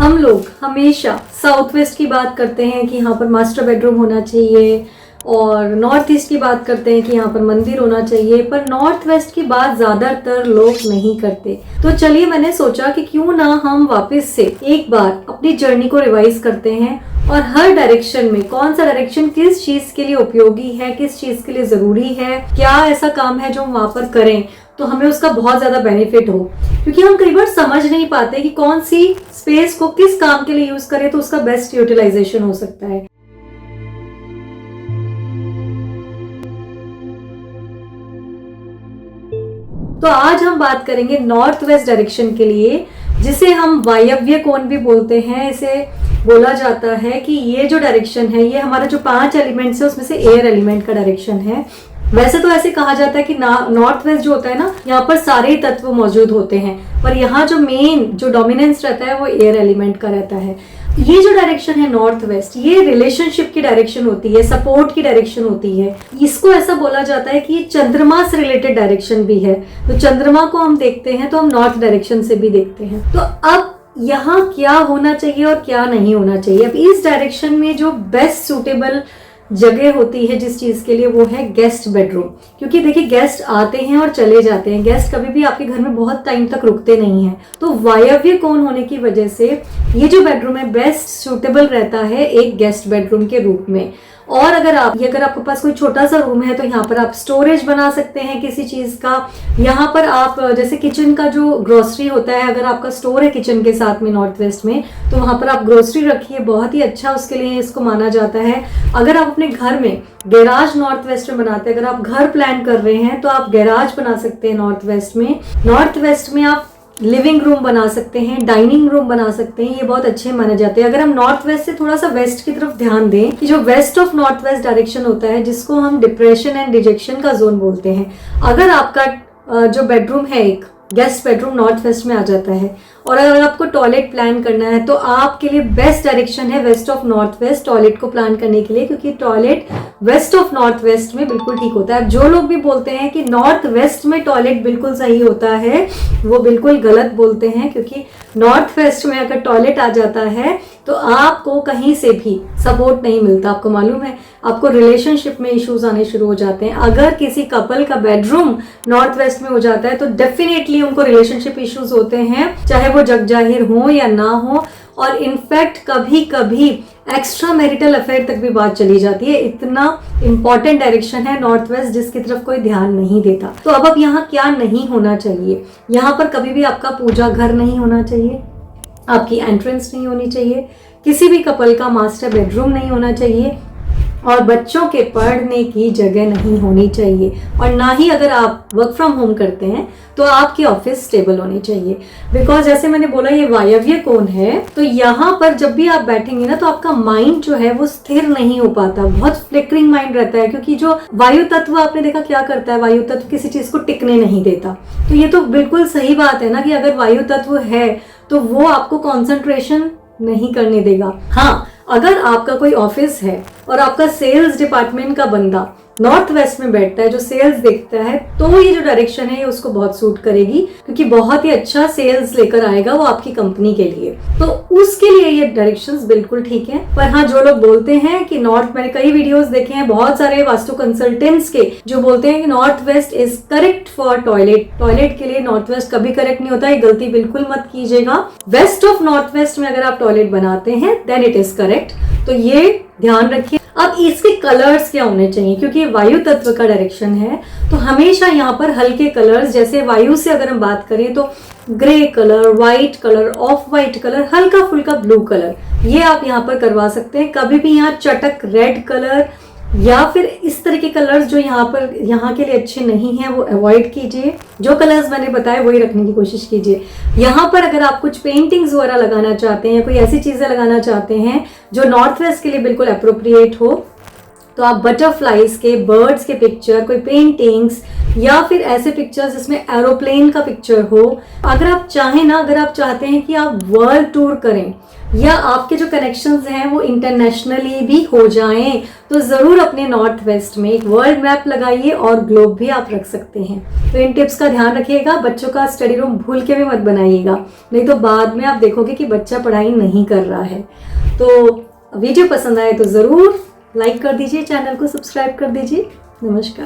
हम लोग हमेशा साउथ वेस्ट की बात करते हैं कि यहाँ पर मास्टर बेडरूम होना चाहिए, और नॉर्थ ईस्ट की बात करते हैं कि यहाँ पर मंदिर होना चाहिए, पर नॉर्थ वेस्ट की बात ज़्यादातर लोग नहीं करते। तो चलिए मैंने सोचा कि क्यों ना हम वापस से एक बार अपनी जर्नी को रिवाइज करते हैं और हर डायरेक्शन में कौन सा डायरेक्शन किस चीज़ के लिए उपयोगी है, किस चीज़ के लिए ज़रूरी है, क्या ऐसा काम है जो हम वहाँ पर करें तो हमें उसका बहुत ज़्यादा बेनिफिट हो। क्योंकि हम कई बार समझ नहीं पाते कि कौन सी स्पेस को किस काम के लिए यूज़ करें तो उसका बेस्ट यूटिलाइजेशन हो सकता है। तो आज हम बात करेंगे नॉर्थ वेस्ट डायरेक्शन के लिए, जिसे हम वायव्य कोण भी बोलते हैं। इसे बोला जाता है कि ये जो डायरेक्शन है ये हमारा जो 5 एलिमेंट्स है उसमें से एयर एलिमेंट का डायरेक्शन है। वैसे तो ऐसे कहा जाता है कि नॉर्थ वेस्ट जो होता है ना, यहाँ पर सारे तत्व मौजूद होते हैं, पर यहाँ जो मेन जो डोमिनेंस रहता है वो एयर एलिमेंट का रहता है। ये जो डायरेक्शन है नॉर्थ वेस्ट, ये रिलेशनशिप की डायरेक्शन होती है, सपोर्ट की डायरेक्शन होती है। इसको ऐसा बोला जाता है कि ये चंद्रमा से रिलेटेड डायरेक्शन भी है। तो चंद्रमा को हम देखते हैं तो हम नॉर्थ डायरेक्शन से भी देखते हैं। तो अब यहाँ क्या होना चाहिए और क्या नहीं होना चाहिए। अब इस डायरेक्शन में जो बेस्ट सूटेबल जगह होती है जिस चीज के लिए, वो है गेस्ट बेडरूम। क्योंकि देखिए गेस्ट आते हैं और चले जाते हैं, गेस्ट कभी भी आपके घर में बहुत टाइम तक रुकते नहीं हैं। तो वायव्य कोण होने की वजह से ये जो बेडरूम है बेस्ट सूटेबल रहता है एक गेस्ट बेडरूम के रूप में। और अगर आपके पास कोई छोटा सा रूम है तो यहाँ पर आप स्टोरेज बना सकते हैं किसी चीज का। यहाँ पर आप जैसे किचन का जो ग्रोसरी होता है, अगर आपका स्टोर है किचन के साथ में नॉर्थ वेस्ट में, तो वहां पर आप ग्रोसरी रखिए, बहुत ही अच्छा उसके लिए इसको माना जाता है। अगर आप अपने घर में गैराज नॉर्थ वेस्ट में बनाते हैं, अगर आप घर प्लान कर रहे हैं तो आप गैराज बना सकते हैं नॉर्थ वेस्ट में। नॉर्थ वेस्ट में आप लिविंग रूम बना सकते हैं, डाइनिंग रूम बना सकते हैं, ये बहुत अच्छे माने जाते हैं। अगर हम नॉर्थ वेस्ट से थोड़ा सा वेस्ट की तरफ ध्यान दें कि जो west of north west direction होता है, जिसको हम डिप्रेशन एंड रिजेक्शन का जोन बोलते हैं, अगर आपका जो बेडरूम है एक गेस्ट बेडरूम नॉर्थ वेस्ट में आ जाता है और अगर आपको टॉयलेट प्लान करना है तो आपके लिए बेस्ट डायरेक्शन है west of north west toilet को प्लान करने के लिए, क्योंकि toilet west of north west में बिल्कुल ठीक होता है। अब जो लोग भी बोलते हैं कि नॉर्थ वेस्ट में टॉयलेट बिल्कुल सही होता है, वो बिल्कुल गलत बोलते हैं। क्योंकि नॉर्थ वेस्ट में अगर टॉयलेट आ जाता है तो आपको कहीं से भी सपोर्ट नहीं मिलता। आपको मालूम है, आपको रिलेशनशिप में इश्यूज आने शुरू हो जाते हैं। अगर किसी कपल का बेडरूम नॉर्थ वेस्ट में हो जाता है तो डेफिनेटली उनको रिलेशनशिप इश्यूज होते हैं, चाहे वो जग जाहिर हो या ना हो। और इनफैक्ट कभी कभी एक्स्ट्रा मैरिटल अफेयर तक भी बात चली जाती है। इतना इंपॉर्टेंट डायरेक्शन है नॉर्थ वेस्ट जिसकी तरफ कोई ध्यान नहीं देता। तो अब यहाँ क्या नहीं होना चाहिए, यहाँ पर कभी भी आपका पूजा घर नहीं होना चाहिए, आपकी एंट्रेंस नहीं होनी चाहिए, किसी भी कपल का मास्टर बेडरूम नहीं होना चाहिए, और बच्चों के पढ़ने की जगह नहीं होनी चाहिए। और ना ही अगर आप वर्क फ्रॉम होम करते हैं तो आपकी ऑफिस स्टेबल होनी चाहिए। बिकॉज जैसे मैंने बोला ये वायव्य कोण है, तो यहाँ पर जब भी आप बैठेंगे ना तो आपका माइंड जो है वो स्थिर नहीं हो पाता, बहुत फ्लिकरिंग माइंड रहता है। क्योंकि जो वायु तत्व आपने देखा क्या करता है, वायु तत्व किसी चीज को टिकने नहीं देता। तो ये तो बिल्कुल सही बात है ना कि अगर वायु तत्व है तो वो आपको कॉन्सेंट्रेशन नहीं करने देगा। हाँ, अगर आपका कोई ऑफिस है और आपका सेल्स डिपार्टमेंट का बंदा नॉर्थ वेस्ट में बैठता है जो सेल्स देखता है, तो ये जो डायरेक्शन है ये उसको बहुत सूट करेगी, क्योंकि बहुत ही अच्छा सेल्स लेकर आएगा वो आपकी कंपनी के लिए। तो उसके लिए ये डायरेक्शंस बिल्कुल ठीक है। पर हाँ, जो लोग बोलते हैं कि नॉर्थ, मैंने कई वीडियोस देखे हैं बहुत सारे वास्तु कंसल्टेंट्स के, जो बोलते हैं कि north west is correct for toilet. Toilet के लिए नॉर्थ वेस्ट कभी करेक्ट नहीं होता, ये गलती बिल्कुल मत कीजिएगा। वेस्ट ऑफ नॉर्थ वेस्ट में अगर आप टॉयलेट बनाते हैं देन इट इज करेक्ट, तो ये ध्यान रखिए। अब इसके कलर्स क्या होने चाहिए, क्योंकि वायु तत्व का डायरेक्शन है तो हमेशा यहाँ पर हल्के कलर्स, जैसे वायु से अगर हम बात करें तो grey colour, white colour, of white colour, हल्का फुल्का ब्लू कलर, ये आप यहाँ पर करवा सकते हैं। कभी भी यहाँ चटक रेड कलर या फिर इस तरह के कलर्स जो यहाँ के लिए अच्छे नहीं हैं वो अवॉइड कीजिए। जो कलर्स मैंने बताए वही रखने की कोशिश कीजिए। यहाँ पर अगर आप कुछ पेंटिंग्स वगैरह लगाना चाहते हैं, कोई ऐसी चीजें लगाना चाहते हैं जो नॉर्थ वेस्ट के लिए बिल्कुल अप्रोप्रिएट हो, तो आप बटरफ्लाइज के, बर्ड्स के पिक्चर, कोई पेंटिंग्स या फिर ऐसे पिक्चर्स जिसमें एरोप्लेन का पिक्चर हो, अगर आप चाहें ना, अगर आप चाहते हैं कि आप वर्ल्ड टूर करें या आपके जो कनेक्शंस हैं वो इंटरनेशनली भी हो जाएं, तो ज़रूर अपने नॉर्थ वेस्ट में एक वर्ल्ड मैप लगाइए और ग्लोब भी आप रख सकते हैं। तो इन टिप्स का ध्यान रखिएगा, बच्चों का स्टडी रूम भूल के भी मत बनाइएगा, नहीं तो बाद में आप देखोगे कि बच्चा पढ़ाई नहीं कर रहा है। तो वीडियो पसंद आए तो ज़रूर लाइक कर दीजिए, चैनल को सब्सक्राइब कर दीजिए। नमस्कार।